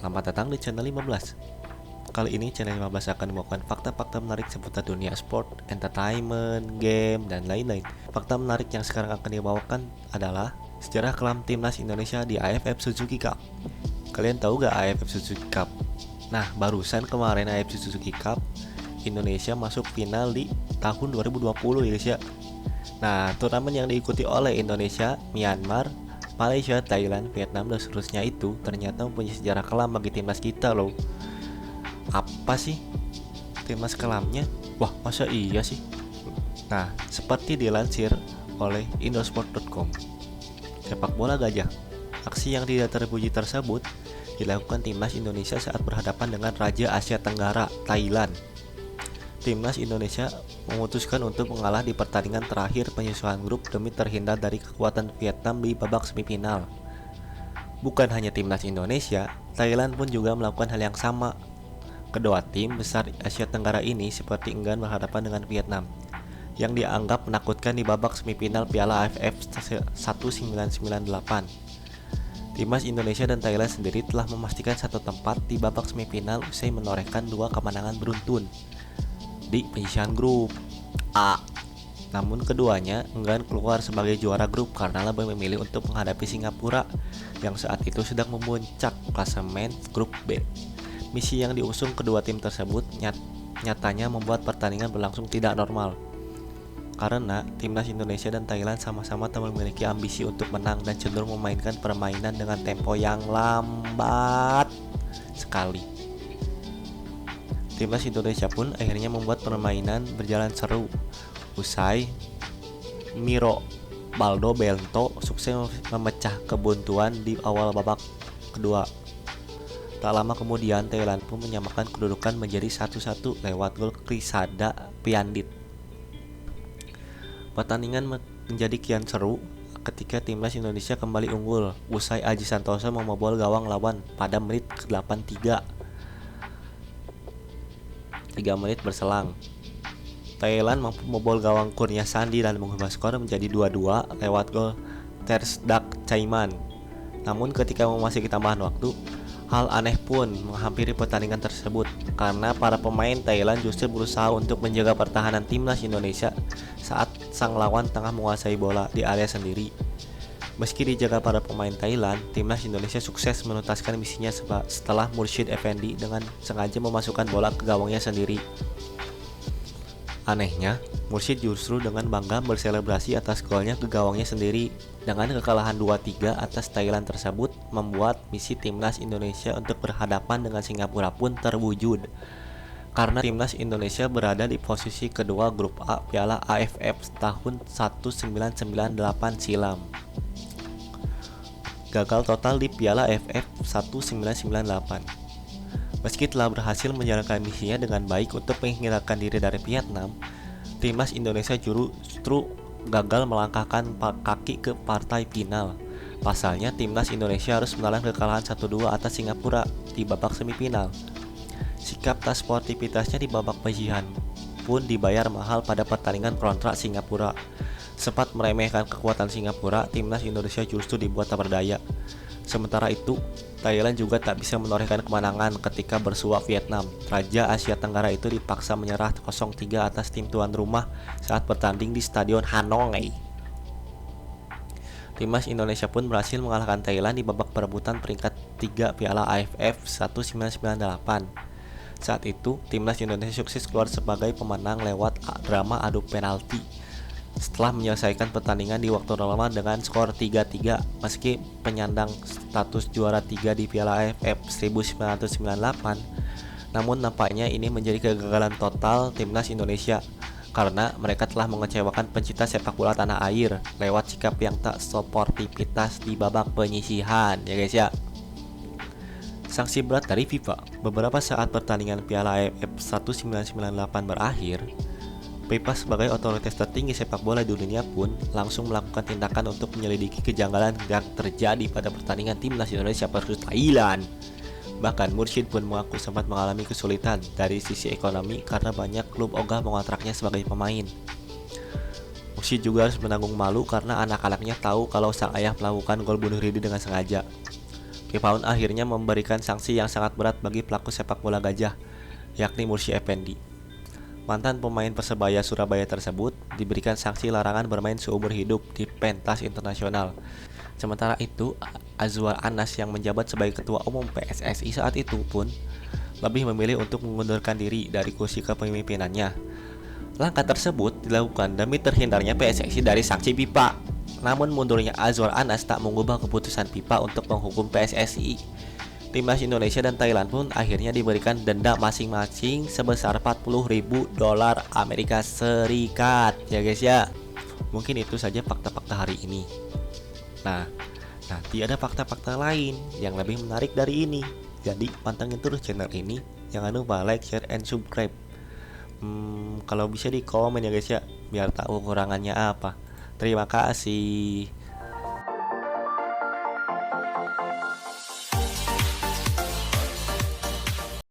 selamat datang di channel 15. Kali ini channel 15 akan membawakan fakta-fakta menarik seputar dunia sport, entertainment, game, dan lain-lain. Fakta menarik yang sekarang akan dibawakan adalah sejarah kelam timnas Indonesia di AFF Suzuki Cup. Kalian tahu gak AFF Suzuki Cup? Nah, barusan kemarin AFF Suzuki Cup, Indonesia masuk final di tahun 2020 ya guys ya. Nah, turnamen yang diikuti oleh Indonesia, Myanmar, Malaysia, Thailand, Vietnam, dan seterusnya itu ternyata mempunyai sejarah kelam bagi timnas kita loh. Apa sih timnas kelamnya? Wah, masa iya sih? Nah, seperti dilansir oleh indosport.com, sepak bola gajah. Aksi yang tidak terpuji tersebut dilakukan timnas Indonesia saat berhadapan dengan Raja Asia Tenggara, Thailand. Timnas Indonesia memutuskan untuk mengalah di pertandingan terakhir penyusuhan grup demi terhindar dari kekuatan Vietnam di babak semifinal. Bukan hanya timnas Indonesia, Thailand pun juga melakukan hal yang sama. Kedua tim besar Asia Tenggara ini seperti enggan berhadapan dengan Vietnam yang dianggap menakutkan di babak semifinal Piala AFF 1998. Timnas Indonesia dan Thailand sendiri telah memastikan satu tempat di babak semifinal usai menorehkan dua kemenangan beruntun di penyisihan grup A. Namun keduanya enggan keluar sebagai juara grup karena lebih memilih untuk menghadapi Singapura yang saat itu sedang memuncak klasemen grup B. Misi yang diusung kedua tim tersebut nyatanya membuat pertandingan berlangsung tidak normal karena timnas Indonesia dan Thailand sama-sama tak memiliki ambisi untuk menang dan cenderung memainkan permainan dengan tempo yang lambat sekali. Timnas Indonesia pun akhirnya membuat permainan berjalan seru. Usai Miro Baldo Bento sukses memecah kebuntuan di awal babak kedua. Tak lama kemudian Thailand pun menyamakan kedudukan menjadi 1-1 lewat gol Krisada Piandit. Pertandingan menjadi kian seru ketika timnas Indonesia kembali unggul usai Aji Santoso membobol gawang lawan pada menit ke-83. 3 menit berselang, Thailand mampu membobol gawang Kurnia Sandi dan mengubah skor menjadi 2-2 lewat gol Tersdak Caiman. Namun ketika memasuki tambahan waktu, hal aneh pun menghampiri pertandingan tersebut karena para pemain Thailand justru berusaha untuk menjaga pertahanan timnas Indonesia saat sang lawan tengah menguasai bola di area sendiri. Meski dijaga para pemain Thailand, timnas Indonesia sukses menuntaskan misinya setelah Mursyid Effendi dengan sengaja memasukkan bola ke gawangnya sendiri. Anehnya, Mursyid justru dengan bangga berselebrasi atas golnya ke gawangnya sendiri. Dengan kekalahan 2-3 atas Thailand tersebut membuat misi timnas Indonesia untuk berhadapan dengan Singapura pun terwujud. Karena timnas Indonesia berada di posisi kedua grup A Piala AFF tahun 1998 silam. Gagal total di Piala AFF 1998. Meski telah berhasil menjalankan misinya dengan baik untuk menghindarkan diri dari Vietnam, timnas Indonesia justru gagal melangkahkan kaki ke partai final. Pasalnya, timnas Indonesia harus menelan kekalahan 1-2 atas Singapura di babak semifinal. Sikap tak sportivitasnya di babak penyisihan pun dibayar mahal pada pertandingan kontrak Singapura. Sempat meremehkan kekuatan Singapura, timnas Indonesia justru dibuat tak berdaya. Sementara itu, Thailand juga tak bisa menorehkan kemenangan ketika bersuap Vietnam. Raja Asia Tenggara itu dipaksa menyerah 0-3 atas tim tuan rumah saat bertanding di Stadion Hanoi. Timnas Indonesia pun berhasil mengalahkan Thailand di babak perebutan peringkat 3 Piala AFF 1998. Saat itu, timnas Indonesia sukses keluar sebagai pemenang lewat drama adu penalti setelah menyelesaikan pertandingan di waktu normal dengan skor 3-3. Meski penyandang status juara 3 di Piala AFF 1998, namun nampaknya ini menjadi kegagalan total timnas Indonesia karena mereka telah mengecewakan pencinta sepak bola tanah air lewat sikap yang tak sportivitas di babak penyisihan ya guys ya. Sanksi berat dari FIFA. Beberapa saat pertandingan Piala AFF 1998 berakhir, FIFA sebagai otoritas tertinggi sepak bola di dunia pun langsung melakukan tindakan untuk menyelidiki kejanggalan yang terjadi pada pertandingan timnas Indonesia versus Thailand. Bahkan Mursyid pun mengaku sempat mengalami kesulitan dari sisi ekonomi karena banyak klub ogah mengontraknya sebagai pemain. Mursyid juga harus menanggung malu karena anak-anaknya tahu kalau sang ayah melakukan gol bunuh diri dengan sengaja. FIFA pun akhirnya memberikan sanksi yang sangat berat bagi pelaku sepak bola gajah, yakni Mursi Effendi. Mantan pemain Persebaya Surabaya tersebut diberikan sanksi larangan bermain seumur hidup di pentas internasional. Sementara itu, Azwar Anas yang menjabat sebagai ketua umum PSSI saat itu pun lebih memilih untuk mengundurkan diri dari kursi kepemimpinannya. Langkah tersebut dilakukan demi terhindarnya PSSI dari sanksi FIFA. Namun mundurnya Azwar Anas tak mengubah keputusan FIFA untuk menghukum PSSI. Timnas Indonesia dan Thailand pun akhirnya diberikan denda masing-masing sebesar 40.000 dolar Amerika Serikat. Ya guys ya. Mungkin itu saja fakta-fakta hari ini. Nah, nanti ada fakta-fakta lain yang lebih menarik dari ini. Jadi pantengin terus channel ini. Jangan lupa like, share, and subscribe. Kalau bisa di komen ya guys ya, biar tahu kekurangannya apa. Terima kasih.